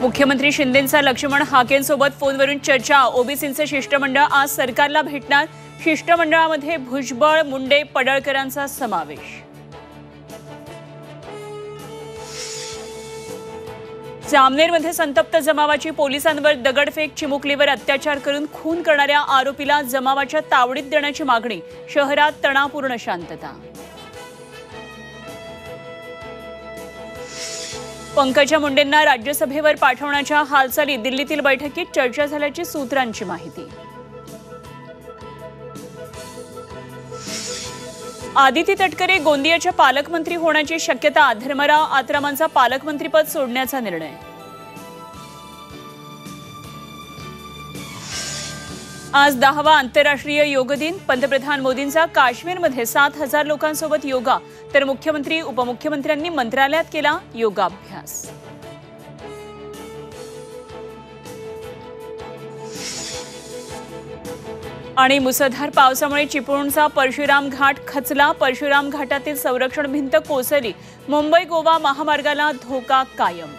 मुख्यमंत्री शिंदेंचा लक्ष्मण हाकेंसोबत फोनवरून चर्चा। ओबीसींचे शिष्टमंडळ आज सरकारला भेटणार। शिष्टमंडळामध्ये भुजबळ, मुंडे, पडळकरांचा समावेश। जामनेरमध्ये संतप्त जमावाची पोलिसांवर दगडफेक, चिमुकलीवर अत्याचार करून खून करणाऱ्या आरोपीला जमावाच्या तावडीत देण्याची मागणी। शहरात तणावपूर्ण शांतता। पंकजा मुंडेंना राज्यसभेवर पाठवण्याच्या हालचाली। दिल्लीतील बैठकीत चर्चा झाल्याची सूत्रांची माहिती। आदिती तटकरे गोंदियाच्या पालकमंत्री होण्याची शक्यता। धर्मराव आत्रामांचा पालकमंत्रीपद सोडण्याचा निर्णय। आज 10वा आंतरराष्ट्रीय योग दिन। पंतप्रधान मोदींचा काश्मीरमध्ये 7,000 लोकांसोबत योगा, तर मुख्यमंत्री उपमुख्यमंत्र्यांनी मंत्रालयात केला योगाभ्यास। आणि मुसळधार पावसामुळे चिपळूणचा परशुराम घाट खचला। परशुराम घाटातील संरक्षण भिंत कोसळली। मुंबई गोवा महामार्गाला धोका कायम।